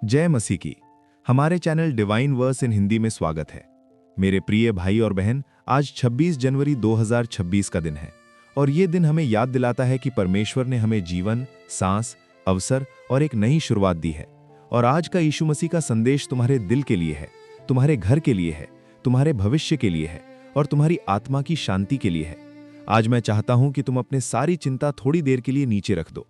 जय मसीह की। हमारे चैनल डिवाइन वर्स इन हिंदी में स्वागत है। मेरे प्रिय भाई और बहन, आज 26 जनवरी 2026 का दिन है और ये दिन हमें याद दिलाता है कि परमेश्वर ने हमें जीवन, सांस, अवसर और एक नई शुरुआत दी है। और आज का यीशु मसीह का संदेश तुम्हारे दिल के लिए है, तुम्हारे घर के लिए है, तुम्हारे भविष्य के लिए है और तुम्हारी आत्मा की शांति के लिए है। आज मैं चाहता हूं कि तुम अपने सारी चिंता थोड़ी देर के लिए नीचे रख दो,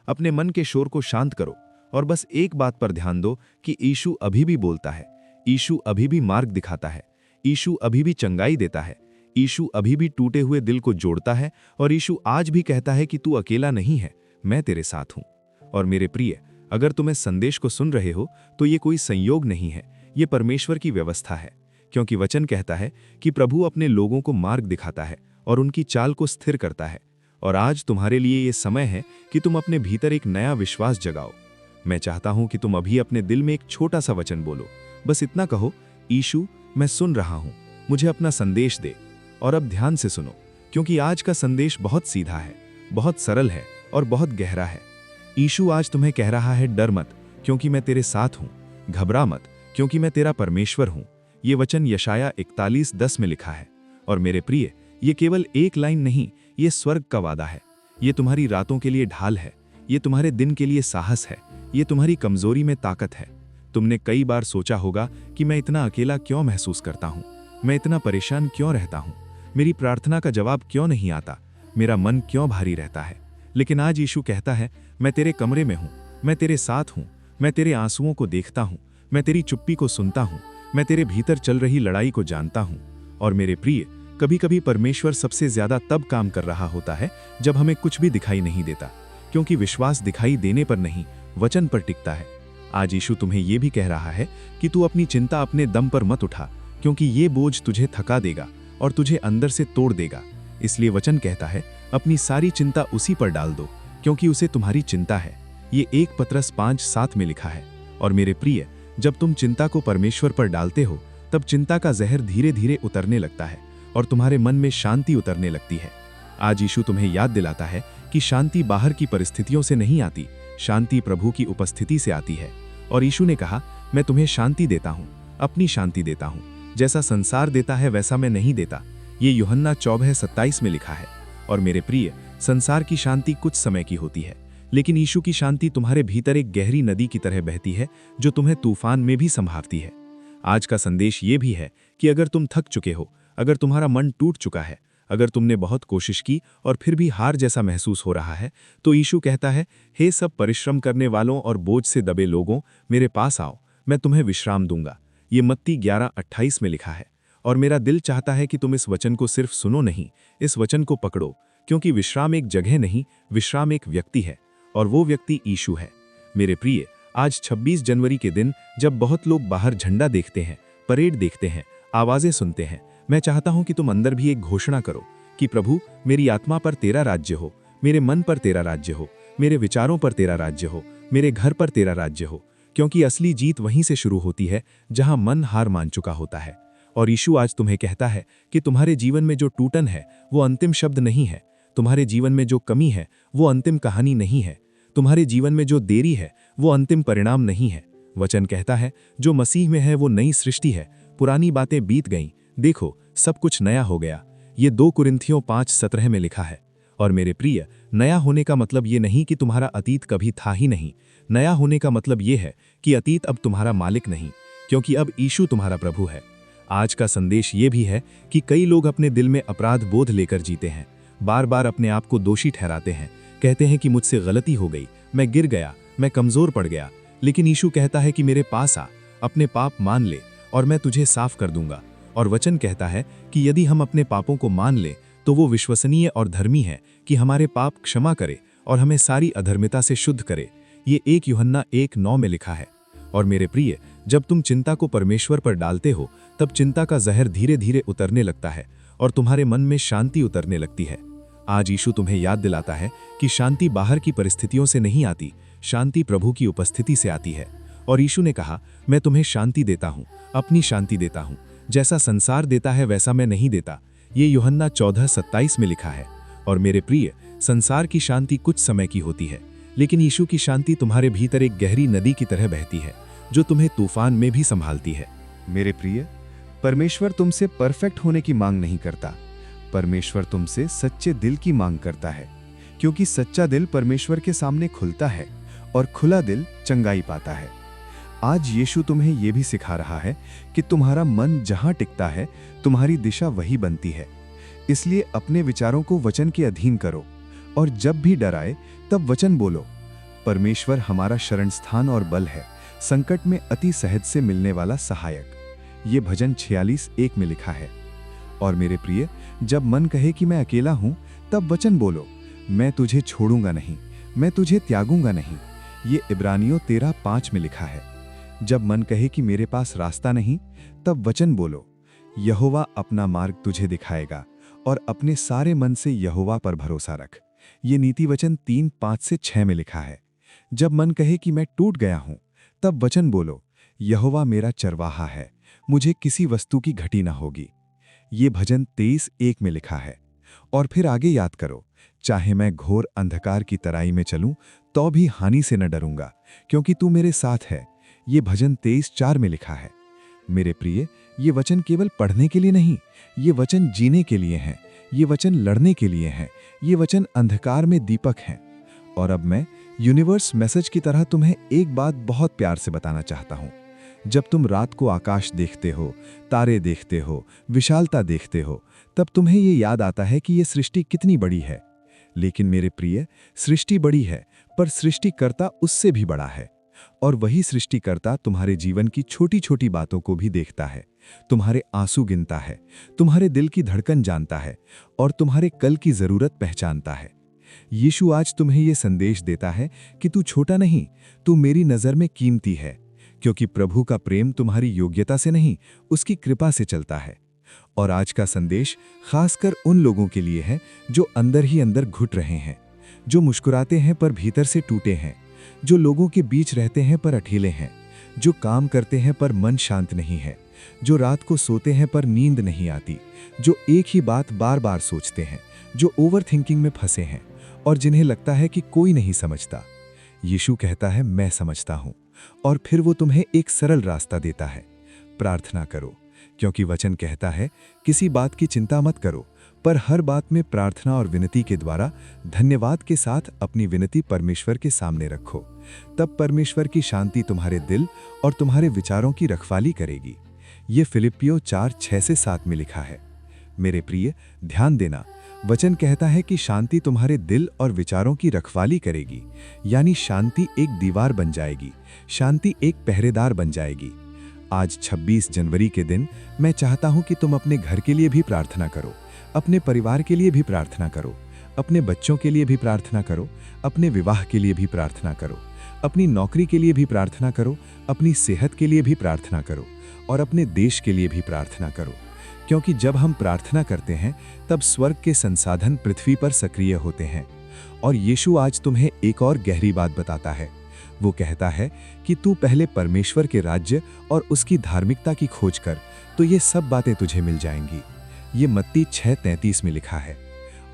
अपने मन के शोर को शांत करो और बस एक बात पर ध्यान दो कि यीशु अभी भी बोलता है, यीशु अभी भी मार्ग दिखाता है, यीशु अभी भी चंगाई देता है, यीशु अभी भी टूटे हुए दिल को जोड़ता है और यीशु आज भी कहता है कि तू अकेला नहीं है, मैं तेरे साथ हूं। और मेरे प्रिय, अगर तुम इस संदेश को सुन रहे हो तो ये कोई संयोग नहीं है, ये परमेश्वर की व्यवस्था है। क्योंकि वचन कहता है कि प्रभु अपने लोगों को मार्ग दिखाता है और उनकी चाल को स्थिर करता है। और आज तुम्हारे लिए ये समय है कि तुम अपने भीतर एक नया विश्वास जगाओ। मैं चाहता हूं कि तुम अभी अपने दिल में एक छोटा सा वचन बोलो। बस इतना कहो, यीशु मैं सुन रहा हूं, मुझे अपना संदेश दे। और अब ध्यान से सुनो, क्योंकि आज का संदेश बहुत सीधा है, बहुत सरल है और बहुत गहरा है। यीशु आज तुम्हें कह रहा है, डर मत क्योंकि मैं तेरे साथ हूं, घबरा मत क्योंकि मैं तेरा परमेश्वर हूं। ये वचन यशाया 41:10 में लिखा है। और मेरे प्रिय, ये केवल एक लाइन नहीं, ये स्वर्ग का वादा है। ये तुम्हारी रातों के लिए ढाल है, ये तुम्हारे दिन के लिए साहस है, ये तुम्हारी कमजोरी में ताकत है। तुमने कई बार सोचा होगा कि मैं इतना अकेला क्यों महसूस करता हूं, मैं इतना परेशान क्यों रहता हूं, मेरी प्रार्थना का जवाब क्यों नहीं आता, मेरा मन क्यों भारी रहता है। लेकिन आज यीशु कहता है, मैं तेरे कमरे में हूं, मैं तेरे साथ हूं, मैं तेरे आंसुओं को देखता हूं, मैं तेरी चुप्पी को सुनता हूं, मैं तेरे भीतर चल रही लड़ाई को जानता हूं। और मेरे प्रिय, कभी कभी परमेश्वर सबसे ज्यादा तब काम कर रहा होता है जब हमें कुछ भी दिखाई नहीं देता, क्योंकि विश्वास दिखाई देने पर नहीं, वचन पर टिकता है। आज यीशु तुम्हें यह भी कह रहा है कि तू अपनी चिंता अपने दम पर मत उठा, क्योंकि ये बोझ तुझे थका देगा और तुझे अंदर से तोड़ देगा। इसलिए वचन कहता है, अपनी सारी चिंता उसी पर डाल दो, क्योंकि उसे तुम्हारी चिंता है। ये 1 पतरस 5:7 में लिखा है। और मेरे प्रिय, जब तुम चिंता को परमेश्वर पर डालते हो, तब चिंता का जहर धीरे धीरे उतरने लगता है और तुम्हारे मन में शांति उतरने लगती है। आज यीशु तुम्हें याद दिलाता है कि शांति बाहर की परिस्थितियों से नहीं आती, शांति प्रभु की उपस्थिति से आती है। और यीशु ने कहा, मैं तुम्हें शांति देता हूं, अपनी शांति देता हूं, जैसा संसार देता है वैसा मैं नहीं देता। ये यूहन्ना 14:27 में लिखा है। और मेरे प्रिय, संसार की शांति कुछ समय की होती है, लेकिन यीशु की शांति तुम्हारे भीतर एक गहरी नदी की तरह बहती है, जो तुम्हें तूफान में भी संभालती है। आज का संदेश ये भी है कि अगर तुम थक चुके हो, अगर तुम्हारा मन टूट चुका है, अगर तुमने बहुत कोशिश की और फिर भी हार जैसा महसूस हो रहा है, तो यीशु कहता है, हे सब परिश्रम करने वालों और बोझ से दबे लोगों, मेरे पास आओ, मैं तुम्हें विश्राम दूंगा। ये मत्ती 11:28 में लिखा है। और मेरा दिल चाहता है कि तुम इस वचन को सिर्फ सुनो नहीं, इस वचन को पकड़ो, क्योंकि विश्राम एक जगह नहीं, विश्राम एक व्यक्ति है, और वो व्यक्ति यीशु है। मेरे प्रिय, आज 26 जनवरी के दिन, जब बहुत लोग बाहर झंडा देखते हैं, परेड देखते हैं, आवाजें सुनते हैं, मैं चाहता हूं कि तुम अंदर भी एक घोषणा करो कि प्रभु, मेरी आत्मा पर तेरा राज्य हो, मेरे मन पर तेरा राज्य हो, मेरे विचारों पर तेरा राज्य हो, मेरे घर पर तेरा राज्य हो। क्योंकि असली जीत वहीं से शुरू होती है जहां मन हार मान चुका होता है। और यीशु आज तुम्हें कहता है कि तुम्हारे जीवन में जो टूटन है वो अंतिम शब्द नहीं है, तुम्हारे जीवन में जो कमी है वो अंतिम कहानी नहीं है, तुम्हारे जीवन में जो देरी है वो अंतिम परिणाम नहीं है। वचन कहता है, जो मसीह में है वो नई सृष्टि है, पुरानी बातें बीत गईं, देखो सब कुछ नया हो गया। ये 2 कुरिन्थियों 5:17 में लिखा है। और मेरे प्रिय, नया होने का मतलब ये नहीं कि तुम्हारा अतीत कभी था ही नहीं। नया होने का मतलब ये है कि अतीत अब तुम्हारा मालिक नहीं, क्योंकि अब यीशु तुम्हारा प्रभु है। आज का संदेश ये भी है कि कई लोग अपने दिल में अपराध बोध लेकर जीते हैं, बार बार अपने आप को दोषी ठहराते हैं, कहते हैं कि मुझसे गलती हो गई, मैं गिर गया, मैं कमजोर पड़ गया। लेकिन यीशु कहता है कि मेरे पास आ, अपने पाप मान ले और मैं तुझे साफ कर दूंगा। और वचन कहता है कि यदि हम अपने पापों को मान ले तो वो विश्वसनीय और धर्मी है कि हमारे पाप क्षमा करे और हमें सारी अधर्मिता से शुद्ध करे। ये 1 यूहन्ना 1:9 में लिखा है। और मेरे प्रिय, जब तुम चिंता को परमेश्वर पर डालते हो, तब चिंता का जहर धीरे धीरे उतरने लगता है और तुम्हारे मन में शांति उतरने लगती है। आज यीशु तुम्हें याद दिलाता है कि शांति बाहर की परिस्थितियों से नहीं आती, शांति प्रभु की उपस्थिति से आती है। और यीशु ने कहा, मैं तुम्हें शांति देता हूं, अपनी शांति देता हूं, जैसा संसार देता है वैसा मैं नहीं देता। ये यूहन्ना 14:27 में लिखा है। और मेरे प्रिय, संसार की शांति कुछ समय की होती है, लेकिन यीशु की शांति तुम्हारे भीतर एक गहरी नदी की तरह बहती है, जो तुम्हें तूफान में भी संभालती है। मेरे प्रिय, परमेश्वर तुमसे परफेक्ट होने की मांग नहीं करता। परमेश्वर तुमसे सच्चे दिल की मांग करता है, क्योंकि सच्चा दिल परमेश्वर के सामने खुलता है और खुला दिल चंगाई पाता है। आज यीशु तुम्हें यह भी सिखा रहा है कि तुम्हारा मन जहां टिकता है, तुम्हारी दिशा वही बनती है। इसलिए अपने विचारों को वचन के अधीन करो, और जब भी डर आए तब वचन बोलो। परमेश्वर हमारा शरण स्थान और बल है, संकट में अति सहज से मिलने वाला सहायक। ये भजन 46:1 में लिखा है। और मेरे प्रिय, जब मन कहे कि मैं अकेला हूं, तब वचन बोलो, मैं तुझे छोड़ूंगा नहीं, मैं तुझे त्यागूंगा नहीं। ये इब्रानियों 13:5 में लिखा है। जब मन कहे कि मेरे पास रास्ता नहीं, तब वचन बोलो, यहोवा अपना मार्ग तुझे दिखाएगा, और अपने सारे मन से यहोवा पर भरोसा रख। ये नीति वचन 3:5-6 में लिखा है। जब मन कहे कि मैं टूट गया हूं, तब वचन बोलो, यहोवा मेरा चरवाहा है, मुझे किसी वस्तु की घटी ना होगी। ये भजन 23:1 में लिखा है। और फिर आगे याद करो, चाहे मैं घोर अंधकार की तराई में चलूं, तो भी हानि से न डरूंगा, क्योंकि तू मेरे साथ है। ये भजन 23:4 में लिखा है। मेरे प्रिय, ये वचन केवल पढ़ने के लिए नहीं, ये वचन जीने के लिए हैं, ये वचन लड़ने के लिए हैं, ये वचन अंधकार में दीपक हैं। और अब मैं यूनिवर्स मैसेज की तरह तुम्हें एक बात बहुत प्यार से बताना चाहता हूं। जब तुम रात को आकाश देखते हो, तारे देखते हो, विशालता देखते हो, तब तुम्हें ये याद आता है कि ये सृष्टि कितनी बड़ी है। लेकिन मेरे प्रिय, सृष्टि बड़ी है, पर सृष्टिकर्ता उससे भी बड़ा है। और वही सृष्टिकर्ता तुम्हारे जीवन की छोटी छोटी बातों को भी देखता है, तुम्हारे आंसू गिनता है, तुम्हारे दिल की धड़कन जानता है, और तुम्हारे कल की जरूरत पहचानता है। यीशु आज तुम्हें यह संदेश देता है कि तू छोटा नहीं, तू मेरी नजर में कीमती है, क्योंकि प्रभु का प्रेम तुम्हारी योग्यता से नहीं, उसकी कृपा से चलता है। और आज का संदेश खासकर उन लोगों के लिए है जो अंदर ही अंदर घुट रहे हैं, जो मुस्कुराते हैं पर भीतर से टूटे हैं, जो लोगों के बीच रहते हैं पर अकेले हैं, जो काम करते हैं पर मन शांत नहीं है, जो रात को सोते हैं पर नींद नहीं आती, जो एक ही बात बार बार सोचते हैं, जो ओवर थिंकिंग में फंसे हैं, और जिन्हें लगता है कि कोई नहीं समझता। यीशु कहता है, मैं समझता हूं। और फिर वो तुम्हें एक सरल रास्ता देता है। प्रार्थना करो, क्योंकि वचन कहता है, किसी बात की चिंता मत करो, पर हर बात में प्रार्थना और विनती के द्वारा धन्यवाद के साथ अपनी विनती परमेश्वर के सामने रखो। तब परमेश्वर की शांति तुम्हारे दिल और तुम्हारे विचारों की रखवाली करेगी। ये फिलिप्पियों 4:6-7 में लिखा है। मेरे प्रिय, ध्यान देना, वचन कहता है कि शांति तुम्हारे दिल और विचारों की रखवाली करेगी, यानी शांति एक दीवार बन जाएगी, शांति एक पहरेदार बन जाएगी। आज 26 जनवरी के दिन मैं चाहता हूं कि तुम अपने घर के लिए भी प्रार्थना करो, अपने परिवार के लिए भी प्रार्थना करो, अपने बच्चों के लिए भी प्रार्थना करो, अपने विवाह के लिए भी प्रार्थना करो, अपनी नौकरी के लिए भी प्रार्थना करो, अपनी सेहत के लिए भी प्रार्थना करो, और अपने देश के लिए भी प्रार्थना करो। क्योंकि जब हम प्रार्थना करते हैं, तब स्वर्ग के संसाधन पृथ्वी पर सक्रिय होते हैं। और यीशु आज तुम्हें एक और गहरी बात बताता है। वो कहता है कि तू पहले परमेश्वर के राज्य और उसकी धार्मिकता की खोज कर, तो ये सब बातें तुझे मिल जाएंगी। ये मत्ती 6:33 में लिखा है।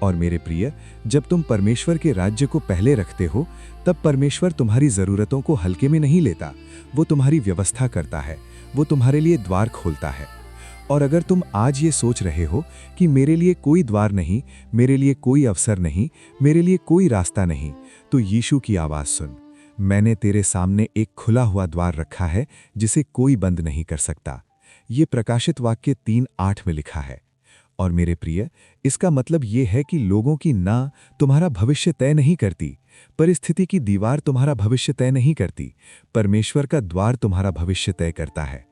और मेरे प्रिय, जब तुम परमेश्वर के राज्य को पहले रखते हो, तब परमेश्वर तुम्हारी जरूरतों को हल्के में नहीं लेता। वो तुम्हारी व्यवस्था करता है, वो तुम्हारे लिए द्वार खोलता है। और अगर तुम आज ये सोच रहे हो कि मेरे लिए कोई द्वार नहीं, मेरे लिए कोई अवसर नहीं, मेरे लिए कोई रास्ता नहीं, तो यीशु की आवाज सुन। मैंने तेरे सामने एक खुला हुआ द्वार रखा है, जिसे कोई बंद नहीं कर सकता। ये प्रकाशित वाक्य 3:8 में लिखा है। और मेरे प्रिय, इसका मतलब ये है कि लोगों की ना तुम्हारा भविष्य तय नहीं करती, परिस्थिति की दीवार तुम्हारा भविष्य तय नहीं करती, परमेश्वर का द्वार तुम्हारा भविष्य तय करता है।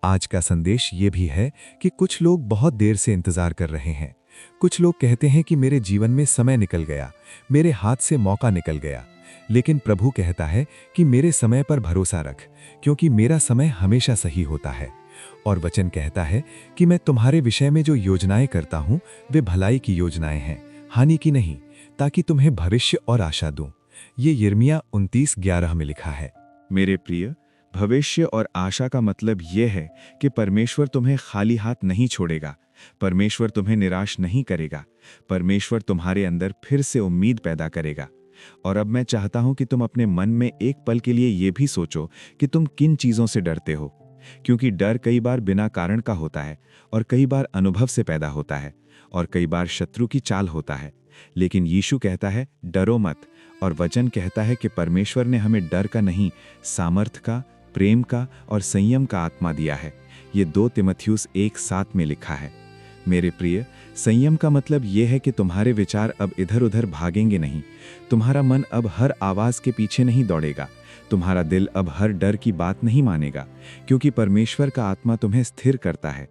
आज का संदेश ये भी है कि कुछ लोग बहुत देर से इंतजार कर रहे हैं। कुछ लोग कहते हैं कि मेरे जीवन में समय निकल गया, मेरे हाथ से मौका निकल गया। लेकिन प्रभु कहता है कि मेरे समय पर भरोसा रख, क्योंकि मेरा समय हमेशा सही होता है। और वचन कहता है कि मैं तुम्हारे विषय में जो योजनाएं करता हूं, वे भलाई की योजनाएं हैं, हानि की नहीं, ताकि तुम्हें भविष्य और आशा दूं। ये यिर्मयाह 29:11 में लिखा है। मेरे प्रिय, भविष्य और आशा का मतलब यह है कि परमेश्वर तुम्हें खाली हाथ नहीं छोड़ेगा, परमेश्वर तुम्हें निराश नहीं करेगा, परमेश्वर तुम्हारे अंदर फिर से उम्मीद पैदा करेगा। और अब मैं चाहता हूं कि तुम अपने मन में एक पल के लिए ये भी सोचो कि तुम किन चीज़ों से डरते हो, क्योंकि डर कई बार बिना कारण का होता है, और कई बार अनुभव से पैदा होता है, और कई बार शत्रु की चाल होता है। लेकिन यीशु कहता है, डरो मत। और वचन कहता है कि परमेश्वर ने हमें डर का नहीं, सामर्थ का, प्रेम का और संयम का आत्मा दिया है। ये 2 तिमुथियुस 1:7 में लिखा है। मेरे प्रिय, संयम का मतलब यह है कि तुम्हारे विचार अब इधर उधर भागेंगे नहीं। तुम्हारा मन अब हर आवाज़ के पीछे नहीं दौड़ेगा। तुम्हारा दिल अब हर डर की बात नहीं मानेगा, क्योंकि परमेश्वर का आत्मा तुम्हें स्थिर करता है।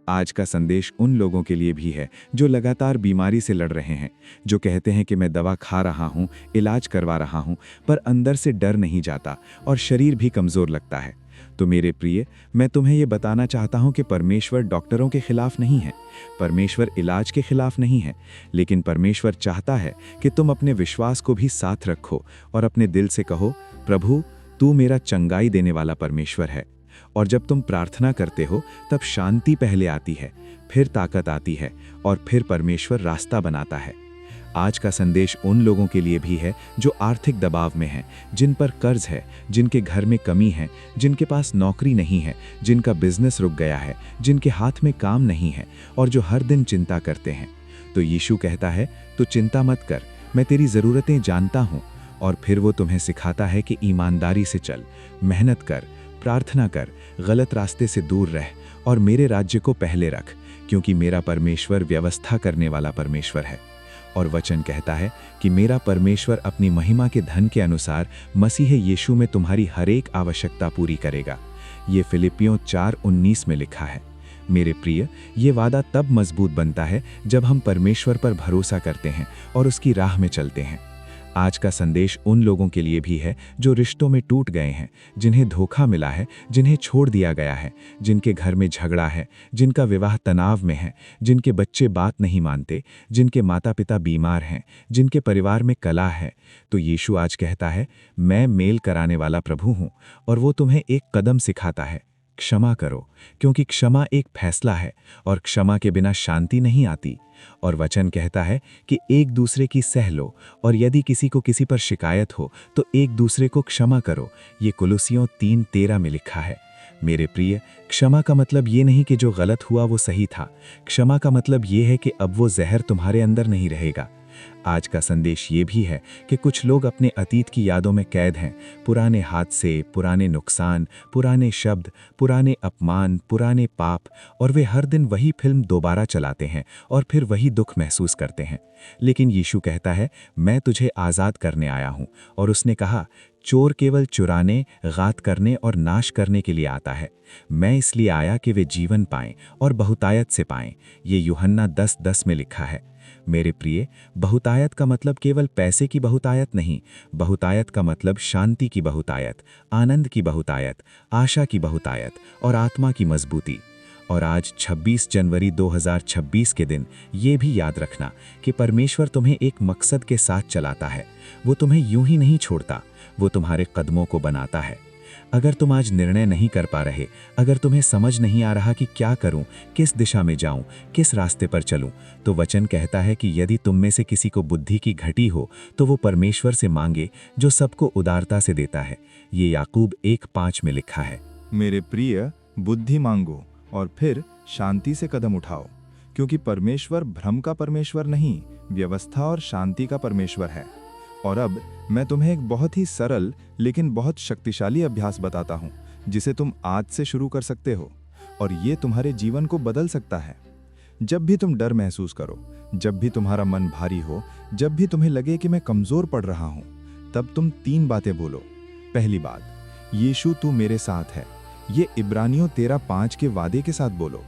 आज का संदेश उन लोगों के लिए भी है जो लगातार बीमारी से लड़ रहे हैं, जो कहते हैं कि मैं दवा खा रहा हूँ, इलाज करवा रहा हूँ, पर अंदर से डर नहीं जाता और शरीर भी कमज़ोर लगता है। तो मेरे प्रिय, मैं तुम्हें ये बताना चाहता हूँ कि परमेश्वर डॉक्टरों के खिलाफ नहीं है, परमेश्वर इलाज के खिलाफ नहीं है, लेकिन परमेश्वर चाहता है कि तुम अपने विश्वास को भी साथ रखो और अपने दिल से कहो, प्रभु, तू मेरा चंगाई देने वाला परमेश्वर है। और जब तुम प्रार्थना करते हो तब शांति पहले आती है, फिर ताकत आती है, और फिर परमेश्वर रास्ता बनाता है। आज का संदेश उन लोगों के लिए भी है जो आर्थिक दबाव में हैं, जिन पर कर्ज है, जिनके घर में कमी है, जिनके पास नौकरी नहीं है, जिनका बिजनेस रुक गया है, जिनके हाथ में काम नहीं है और जो हर दिन चिंता करते हैं। तो यीशु कहता है, तू चिंता मत कर, मैं तेरी ज़रूरतें जानता हूँ। और फिर वो तुम्हें सिखाता है कि ईमानदारी से चल, मेहनत कर, प्रार्थना कर, गलत रास्ते से दूर रह और मेरे राज्य को पहले रख, क्योंकि मेरा परमेश्वर व्यवस्था करने वाला परमेश्वर है। और वचन कहता है कि मेरा परमेश्वर अपनी महिमा के धन के अनुसार मसीह यीशु में तुम्हारी हर एक आवश्यकता पूरी करेगा। ये फिलिपियों 4:19 में लिखा है। मेरे प्रिय, ये वादा तब मजबूत बनता है जब हम परमेश्वर पर भरोसा करते हैं और उसकी राह में चलते हैं। आज का संदेश उन लोगों के लिए भी है जो रिश्तों में टूट गए हैं, जिन्हें धोखा मिला है, जिन्हें छोड़ दिया गया है, जिनके घर में झगड़ा है, जिनका विवाह तनाव में है, जिनके बच्चे बात नहीं मानते, जिनके माता पिता बीमार हैं, जिनके परिवार में कलह है। तो यीशु आज कहता है, मैं मेल कराने वाला प्रभु हूँ और वो तुम्हें एक कदम सिखाता है, क्षमा करो, क्योंकि क्षमा एक फैसला है और क्षमा के बिना शांति नहीं आती। और वचन कहता है कि एक दूसरे की सह लो, और यदि किसी को किसी पर शिकायत हो तो एक दूसरे को क्षमा करो। ये कुलुसियों 3:13 में लिखा है। मेरे प्रिय, क्षमा का मतलब ये नहीं कि जो गलत हुआ वो सही था। क्षमा का मतलब ये है कि अब वो जहर तुम्हारे अंदर नहीं रहेगा। आज का संदेश ये भी है कि कुछ लोग अपने अतीत की यादों में कैद हैं, पुराने हादसे, पुराने नुकसान, पुराने शब्द, पुराने अपमान, पुराने पाप, और वे हर दिन वही फिल्म दोबारा चलाते हैं और फिर वही दुख महसूस करते हैं। लेकिन यीशु कहता है, मैं तुझे आज़ाद करने आया हूँ। और उसने कहा, चोर केवल चुराने, घात करने और नाश करने के लिए आता है। मैं इसलिए आया कि वे जीवन पाएं और बहुतायत से पाएं। ये यूहन्ना 10:10 में लिखा है। मेरे प्रिय, बहुतायत का मतलब केवल पैसे की बहुतायत नहीं। बहुतायत का मतलब शांति की बहुतायत, आनंद की बहुतायत, आशा की बहुतायत और आत्मा की मजबूती। और आज 26 जनवरी 2026 के दिन ये भी याद रखना कि परमेश्वर तुम्हें एक मकसद के साथ चलाता है। वो तुम्हें यूं ही नहीं छोड़ता, वो तुम्हारे कदमों को बनाता है। अगर तुम आज निर्णय नहीं कर पा रहे, अगर तुम्हें समझ नहीं आ रहा कि क्या करूं, किस दिशा में जाऊं, किस रास्ते पर चलूं, तो वचन कहता है कि यदि तुम में से किसी को बुद्धि की घटी हो तो वो परमेश्वर से मांगे, जो सबको उदारता से देता है। ये याकूब 1:5 में लिखा है। मेरे प्रिय, बुद्धि मांगो और फिर शांति से कदम उठाओ, क्योंकि परमेश्वर भ्रम का परमेश्वर नहीं, व्यवस्था और शांति का परमेश्वर है। और अब मैं तुम्हें एक बहुत ही सरल लेकिन बहुत शक्तिशाली अभ्यास बताता हूं, जिसे तुम आज से शुरू कर सकते हो, और ये तुम्हारे जीवन को बदल सकता है। जब भी तुम डर महसूस करो, जब भी तुम्हारा मन भारी हो, जब भी तुम्हें लगे कि मैं कमजोर पड़ रहा हूं, तब तुम 3 बातें बोलो। पहली बात, यीशु तू मेरे साथ है। ये इब्रानियों 13:5 के वादे के साथ बोलो।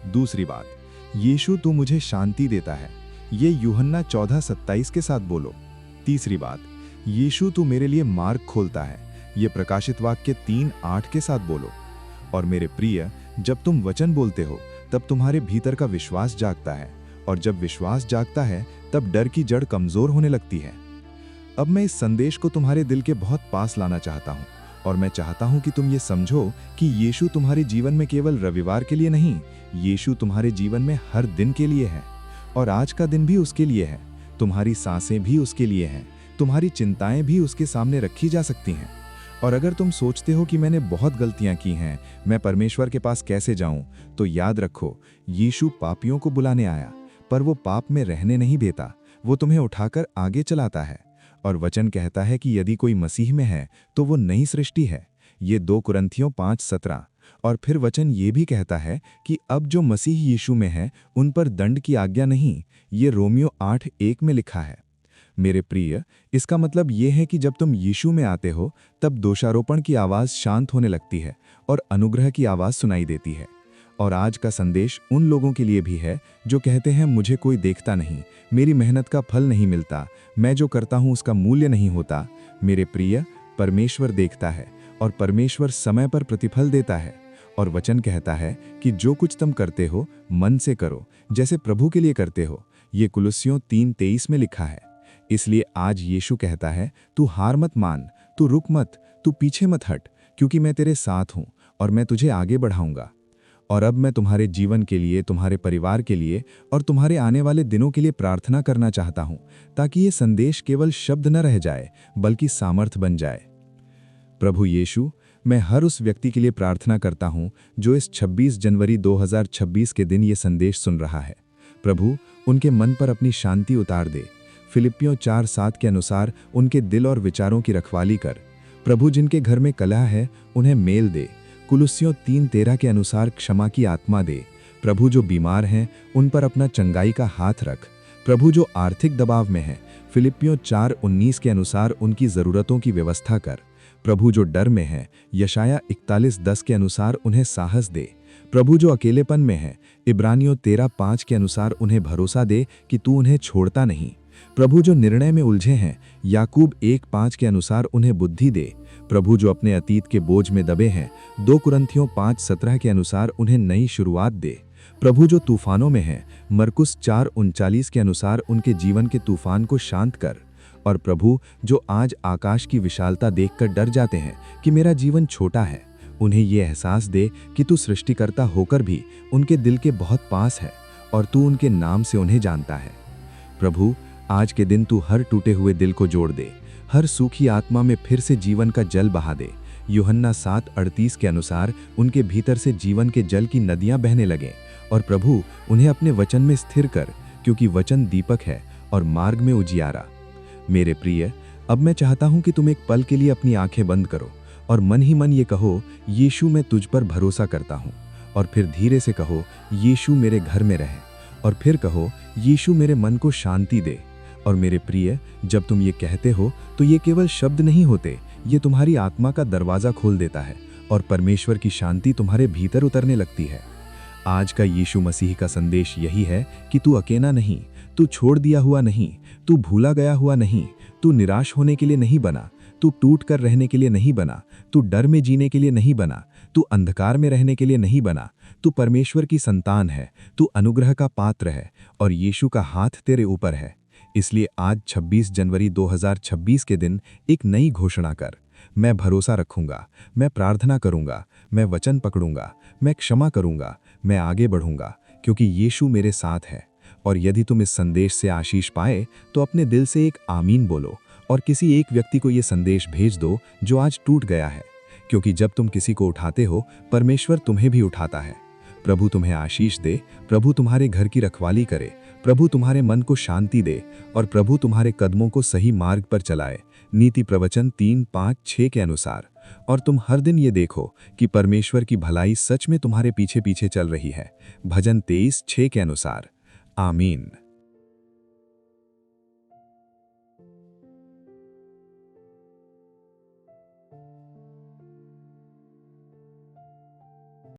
दूसरी बात, यीशु तू मुझे शांति देता है। ये यूहन्ना 14:27 के साथ बोलो। तीसरी बात, यीशु तू मेरे लिए मार्ग खोलता है। ये प्रकाशित वाक्य 3:8 के साथ बोलो। और मेरे प्रिय, जब तुम वचन बोलते हो तब तुम्हारे भीतर का विश्वास जागता है, और जब विश्वास जागता है तब डर की जड़ कमजोर होने लगती है। अब मैं इस संदेश को तुम्हारे दिल के बहुत पास लाना चाहता हूँ, और मैं चाहता हूँ कि तुम ये समझो कि यीशु तुम्हारे जीवन में केवल रविवार के लिए नहीं, यीशु तुम्हारे जीवन में हर दिन के लिए है। और आज का दिन भी उसके लिए है, तुम्हारी सांसें भी उसके लिए हैं, तुम्हारी चिंताएं भी उसके सामने रखी जा सकती हैं। और अगर तुम सोचते हो कि मैंने बहुत गलतियां की हैं, मैं परमेश्वर के पास कैसे जाऊं, तो याद रखो, यीशु पापियों को बुलाने आया, पर वो पाप में रहने नहीं देता, वो तुम्हें उठाकर आगे चलाता है। और वचन कहता है कि यदि कोई मसीह में है तो वो नई सृष्टि है। ये 2 कुरिन्थियों 5:17। और फिर वचन ये भी कहता है कि अब जो मसीह यीशु में है उन पर दंड की आज्ञा नहीं। ये रोमियो 8:1 में लिखा है। मेरे प्रिय, इसका मतलब ये है कि जब तुम यीशु में आते हो तब दोषारोपण की आवाज़ शांत होने लगती है और अनुग्रह की आवाज़ सुनाई देती है। और आज का संदेश उन लोगों के लिए भी है जो कहते हैं मुझे कोई देखता नहीं, मेरी मेहनत का फल नहीं मिलता, मैं जो करता हूँ उसका मूल्य नहीं होता। मेरे प्रिय, परमेश्वर देखता है और परमेश्वर समय पर प्रतिफल देता है। और वचन कहता है कि जो कुछ तुम करते हो मन से करो, जैसे प्रभु के लिए करते हो। ये कुलुस्सियों 3:23 में लिखा है। इसलिए आज यीशु कहता है, तू हार मत मान, तू रुक मत, तू पीछे मत हट, क्योंकि मैं तेरे साथ हूँ और मैं तुझे आगे बढ़ाऊंगा। और अब मैं तुम्हारे जीवन के लिए, तुम्हारे परिवार के लिए और तुम्हारे आने वाले दिनों के लिए प्रार्थना करना चाहता हूँ, ताकि ये संदेश केवल शब्द न रह जाए बल्कि सामर्थ बन जाए। प्रभु यीशु, मैं हर उस व्यक्ति के लिए प्रार्थना करता हूँ जो इस 26 जनवरी 2026 के दिन ये संदेश सुन रहा है। प्रभु, उनके मन पर अपनी शांति उतार दे। फिलिप्पियों 4:7 के अनुसार उनके दिल और विचारों की रखवाली कर। प्रभु, जिनके घर में कलह है उन्हें मेल दे। कुलुस्सियों 3:13 के अनुसार क्षमा की आत्मा दे। प्रभु, जो बीमार हैं उन पर अपना चंगाई का हाथ रख। प्रभु, जो आर्थिक दबाव में हैं, फिलिप्पियों 4:19 के अनुसार उनकी ज़रूरतों की व्यवस्था कर। प्रभु, जो डर में हैं, यशाया 41:10 के अनुसार उन्हें साहस दे। प्रभु, जो अकेलेपन में हैं, इब्रानियों 13:5 के अनुसार उन्हें भरोसा दे कि तू उन्हें छोड़ता नहीं। प्रभु, जो निर्णय में उलझे हैं, याकूब 1:5 के अनुसार उन्हें बुद्धि दे। प्रभु, जो अपने अतीत के बोझ में दबे हैं, 2 कुरिन्थियों 5:17 के अनुसार उन्हें नई शुरुआत दे। प्रभु, जो तूफानों में हैं, मरकुस 4:39 के अनुसार उनके जीवन के तूफान को शांत कर। और प्रभु, जो आज आकाश की विशालता देखकर डर जाते हैं कि मेरा जीवन छोटा है, उन्हें ये एहसास दे कि तू सृष्टिकर्ता होकर भी उनके दिल के बहुत पास है और तू उनके नाम से उन्हें जानता है। प्रभु, आज के दिन तू हर टूटे हुए दिल को जोड़ दे, हर सूखी आत्मा में फिर से जीवन का जल बहा दे। यूहन्ना 7:38 के अनुसार उनके भीतर से जीवन के जल की नदियां बहने लगें। और प्रभु, उन्हें अपने वचन में स्थिर कर, क्योंकि वचन दीपक है और मार्ग में उजियारा। मेरे प्रिय, अब मैं चाहता हूं कि तुम एक पल के लिए अपनी आंखें बंद करो और मन ही मन ये कहो, यीशु, मैं तुझ पर भरोसा करता हूं। और फिर धीरे से कहो, यीशु, मेरे घर में रहे। और फिर कहो, यीशु, मेरे मन को शांति दे। और मेरे प्रिय, जब तुम ये कहते हो तो ये केवल शब्द नहीं होते, ये तुम्हारी आत्मा का दरवाज़ा खोल देता है और परमेश्वर की शांति तुम्हारे भीतर उतरने लगती है। आज का यीशु मसीह का संदेश यही है कि तू अकेला नहीं, तू छोड़ दिया हुआ नहीं, तू भूला गया हुआ नहीं, तू निराश होने के लिए नहीं बना, तू टूट कर रहने के लिए नहीं बना, तू डर में जीने के लिए नहीं बना, तू अंधकार में रहने के लिए नहीं बना। तू परमेश्वर की संतान है, तू अनुग्रह का पात्र है और यीशु का हाथ तेरे ऊपर है। इसलिए आज 26 जनवरी 2026 के दिन एक नई घोषणा कर। मैं भरोसा रखूंगा, मैं प्रार्थना करूंगा, मैं वचन पकड़ूंगा, मैं क्षमा करूंगा, मैं आगे बढ़ूंगा, क्योंकि यीशु मेरे साथ है। और यदि तुम इस संदेश से आशीष पाए तो अपने दिल से एक आमीन बोलो और किसी एक व्यक्ति को ये संदेश भेज दो जो आज टूट गया है, क्योंकि जब तुम किसी को उठाते हो, परमेश्वर तुम्हें भी उठाता है। प्रभु तुम्हें आशीष दे, प्रभु तुम्हारे घर की रखवाली करे, प्रभु तुम्हारे मन को शांति दे और प्रभु तुम्हारे कदमों को सही मार्ग पर चलाए, नीति प्रवचन 3:5-6 के अनुसार। और तुम हर दिन ये देखो कि परमेश्वर की भलाई सच में तुम्हारे पीछे पीछे चल रही है, भजन 23:6 के अनुसार। आमीन।